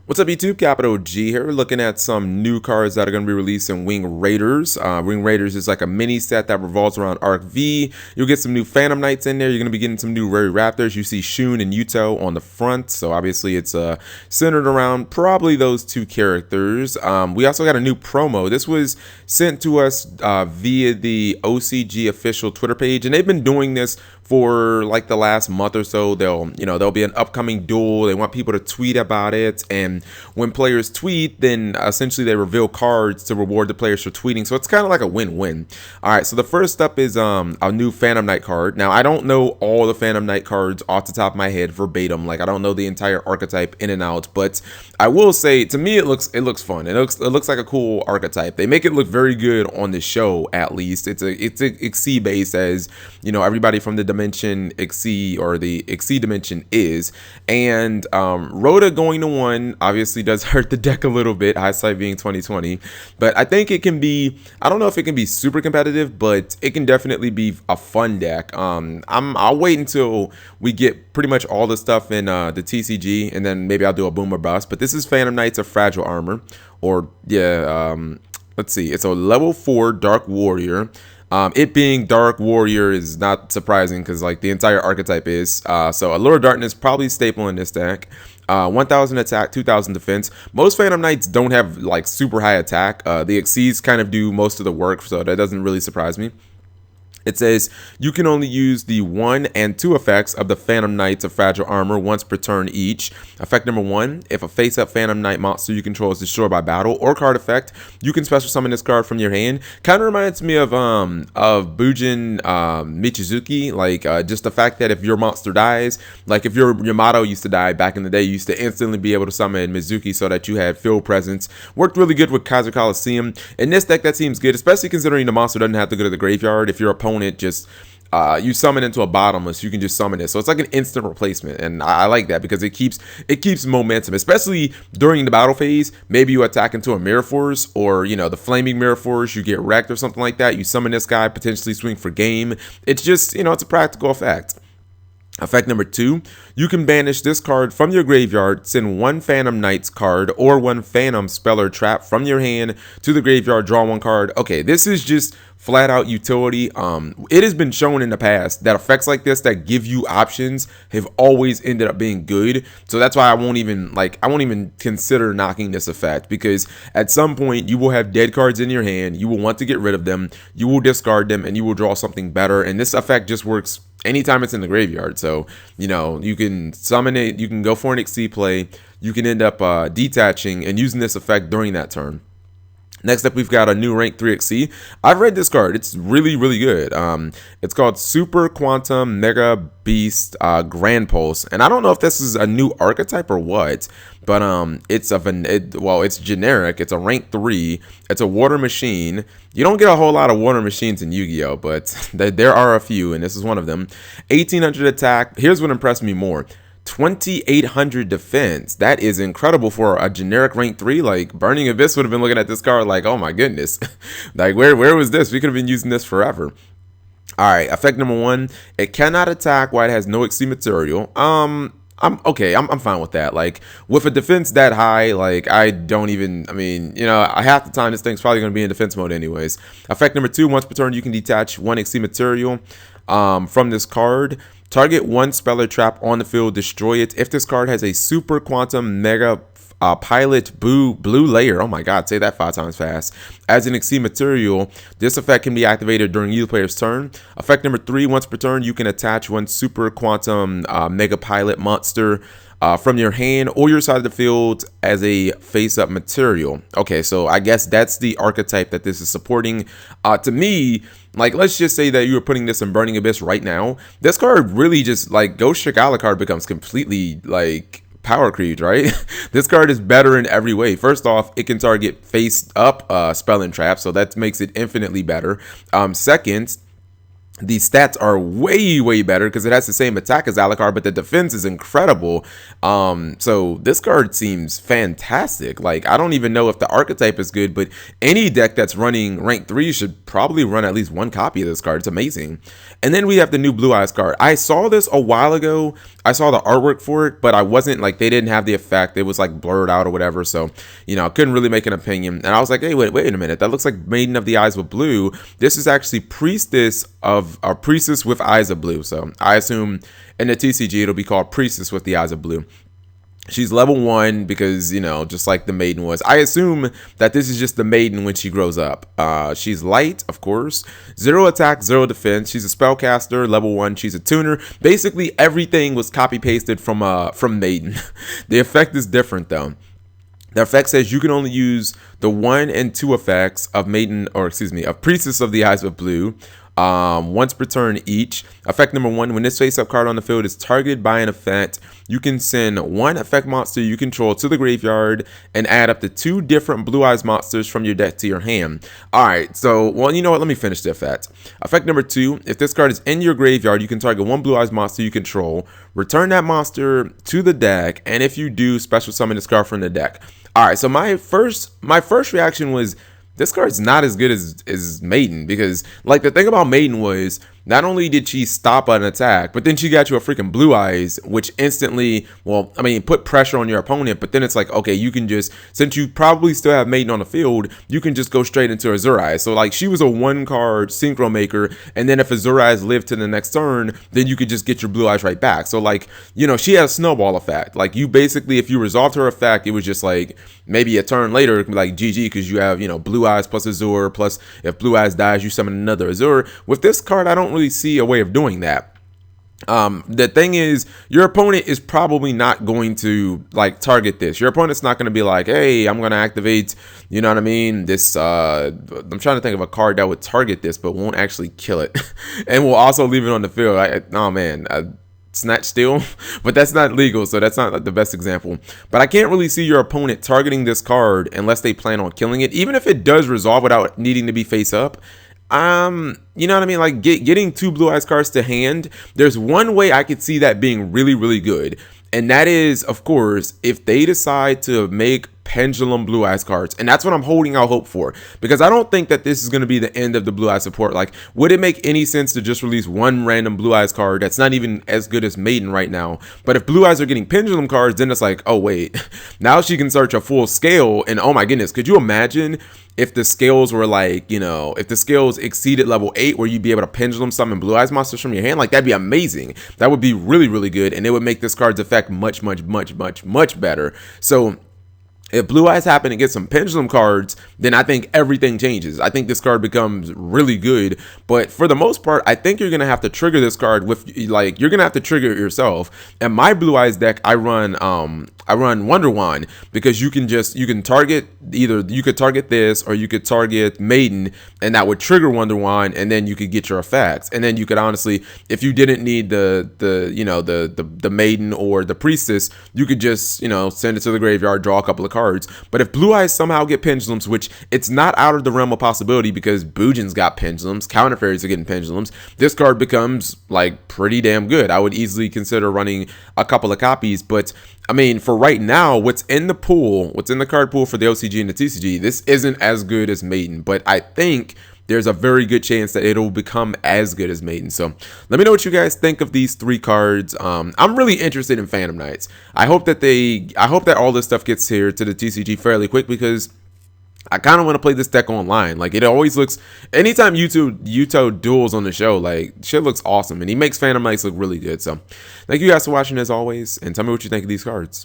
What's up, YouTube? Capital G here, looking at some new cards that are going to be released in Wing Raiders. Wing Raiders is like a mini set that revolves around Arc V. You'll get some new Phantom Knights in there. You're going to be getting some new Rary Raptors. You see Shun and Yuto on the front, so obviously it's centered around probably those two characters. We also got a new promo. This was sent to us via the OCG official Twitter page, and they've been doing this for like the last month or so. There'll be an upcoming duel. They want people to tweet about it, and when players tweet, then essentially they reveal cards to reward the players for tweeting. So it's kind of like a win-win. All right, so the first up is a new Phantom Knight card. Now I don't know all the Phantom Knight cards off the top of my head verbatim. Like I don't know the entire archetype in and out, but I will say to me it looks fun. It looks like a cool archetype. They make it look very good on the show. At least it's a XC base, as you know, everybody from the dimension XC or the XC dimension is, and Rhoda going to 1 obviously does hurt the deck a little bit, hindsight being 2020, but I think it can be, I don't know if it can be super competitive, but it can definitely be a fun deck. I'll wait until we get pretty much all the stuff in the TCG, and then maybe I'll do a boom or bust. But this is Phantom Knights of Fragile Armor, or yeah, let's see, it's a level 4 Dark Warrior. It being Dark Warrior is not surprising because like the entire archetype is. So Allure of Darkness probably staple in this deck. 1000 attack, 2000 defense. Most Phantom Knights don't have like super high attack. The Xyz kind of do most of the work, so that doesn't really surprise me. It says you can only use the 1 and 2 effects of the Phantom Knights of Fragile Armor once per turn each. Effect number 1, if a face-up Phantom Knight monster you control is destroyed by battle or card effect, you can special summon this card from your hand. Kind of reminds me of Bujin Michizuki, like just the fact that if your monster dies, like if your Yamato used to die back in the day, you used to instantly be able to summon Mizuki so that you had field presence. Worked really good with Kaiser Coliseum. In this deck, that seems good, especially considering the monster doesn't have to go to the graveyard. If your opponent just you summon into a bottomless, you can just summon it, so it's like an instant replacement, and I like that because it keeps momentum, especially during the battle phase. Maybe you attack into a Mirror Force, or you know, the flaming Mirror Force, you get wrecked or something like that, you summon this guy, potentially swing for game. It's just, you know, it's a practical effect. Effect number 2, you can banish this card from your graveyard, send 1 Phantom Knights card or 1 Phantom Spell or Trap from your hand to the graveyard, draw 1 card. Okay, this is just flat out utility. It has been shown in the past that effects like this that give you options have always ended up being good. So that's why I won't even consider knocking this effect, because at some point you will have dead cards in your hand, you will want to get rid of them, you will discard them, and you will draw something better. And this effect just works anytime it's in the graveyard. So, you know, you can summon it, you can go for an XC play, you can end up detaching and using this effect during that turn. Next up, we've got a new rank 3 XC. I've read this card. It's really, really good. It's called Super Quantum Mega Beast Grand Pulse. And I don't know if this is a new archetype or what, but it's generic. It's a rank 3. It's a water machine. You don't get a whole lot of water machines in Yu-Gi-Oh, but there are a few, and this is one of them. 1800 attack. Here's what impressed me more. 2800 defense. That is incredible for a generic rank 3. Like Burning Abyss would have been looking at this card like, oh my goodness, like where was this? We could have been using this forever. All right, effect number 1, it cannot attack while it has no XC material. I'm fine with that. Like with a defense that high, like I mean, you know, half the time this thing's probably going to be in defense mode anyways. Effect number 2, once per turn you can detach 1 XC material from this card. Target 1 spell or trap on the field, destroy it. If this card has a Super Quantum Mega Pilot blue layer, oh my god, say that 5 times fast, as an XC material, this effect can be activated during either player's turn. Effect number 3, once per turn you can attach 1 Super Quantum Mega Pilot monster from your hand or your side of the field as a face-up material. Okay, so I guess that's the archetype that this is supporting. To me, like, let's just say that you were putting this in Burning Abyss right now. This card really just, like, Ghost Shigala card becomes completely, like, power creeped, right? This card is better in every way. First off, it can target face-up spell and trap, so that makes it infinitely better. Second, The stats are way better because it has the same attack as Alucard, but the defense is incredible. So this card seems fantastic. Like, I don't even know if the archetype is good, but any deck that's running rank 3 should probably run at least one copy of this card. It's amazing. And then we have the new Blue Eyes card. I saw this a while ago. I saw the artwork for it, but I wasn't like, they didn't have the effect. It was like blurred out or whatever. So, you know, I couldn't really make an opinion. And I was like, hey, wait a minute. That looks like Maiden of the Eyes of Blue. This is actually Priestess of a Priestess with Eyes of Blue. So I assume in the TCG it'll be called Priestess with the Eyes of Blue. She's level 1 because, you know, just like the Maiden was. I assume that this is just the Maiden when she grows up. She's light, of course. 0 attack, 0 defense. She's a spellcaster, level 1. She's a tuner. Basically, everything was copy pasted from Maiden. The effect is different though. The effect says you can only use the 1 and 2 effects of Maiden, or excuse me, of Priestess of the Eyes of Blue. Once per turn each. Effect number 1, when this face-up card on the field is targeted by an effect, you can send 1 effect monster you control to the graveyard and add up to 2 different Blue Eyes monsters from your deck to your hand. Alright, so, well, you know what, let me finish the effect. Effect number 2, if this card is in your graveyard, you can target 1 Blue Eyes monster you control, return that monster to the deck, and if you do, special summon this card from the deck. Alright, so my first reaction was, this card's not as good as Maiden, because like the thing about Maiden was not only did she stop an attack, but then she got you a freaking Blue Eyes, which instantly, well, I mean, put pressure on your opponent, but then it's like, okay, you can just, since you probably still have Maiden on the field, you can just go straight into Azure Eyes. So like she was a 1-card synchro maker, and then if Azure Eyes lived to the next turn, then you could just get your Blue Eyes right back. So like, you know, she had a snowball effect. Like you basically, if you resolved her effect, it was just like maybe a turn later, like GG, because you have, you know, Blue Eyes plus Azure, plus if Blue Eyes dies, you summon another Azure. With this card, I don't really see a way of doing that. The thing is, your opponent is probably not going to like target this. Your opponent's not going to be like, hey, I'm going to activate, you know what I mean, this I'm trying to think of a card that would target this but won't actually kill it and will also leave it on the field. Oh man, Snatch Steal, but that's not legal, so that's not like the best example. But I can't really see your opponent targeting this card unless they plan on killing it, even if it does resolve without needing to be face up. You know what I mean? Like getting 2 Blue Eyes cards to hand, there's one way I could see that being really good, and that is, of course, if they decide to make Pendulum Blue Eyes cards. And that's what I'm holding out hope for, because I don't think that this is going to be the end of the Blue Eyes support. Like, would it make any sense to just release one random Blue Eyes card that's not even as good as Maiden right now? But if Blue Eyes are getting Pendulum cards, then it's like, oh wait, now she can search a full scale, and oh my goodness, could you imagine if the scales were like, you know, if the scales exceeded level 8 where you'd be able to Pendulum summon Blue Eyes monsters from your hand? Like, that'd be amazing. That would be really good, and it would make this card's effect much better. So if Blue Eyes happen to get some Pendulum cards, then I think everything changes. I think this card becomes really good. But for the most part, I think you're going to have to trigger this card with, like, you're going to have to trigger it yourself. And my Blue Eyes deck, I run Wonder Wand, because you can target, either you could target this or you could target Maiden, and that would trigger Wonder Wand, and then you could get your effects. And then you could honestly, if you didn't need the Maiden or the Priestess, you could just, you know, send it to the graveyard, draw a couple of cards. But if Blue Eyes somehow get Pendulums, which it's not out of the realm of possibility, because Bujin's got Pendulums, Counter Fairies are getting Pendulums, this card becomes like pretty damn good. I would easily consider running a couple of copies. But I mean, for right now, what's in the pool, what's in the card pool for the OCG and the TCG, this isn't as good as Maiden, but I think there's a very good chance that it'll become as good as Maiden. So let me know what you guys think of these 3 cards. I'm really interested in Phantom Knights. I hope that all this stuff gets here to the TCG fairly quick, because I kind of want to play this deck online. Like, it always looks, anytime Yuto duels on the show, like, shit looks awesome, and he makes Phantom Knights look really good. So thank you guys for watching as always, and tell me what you think of these cards.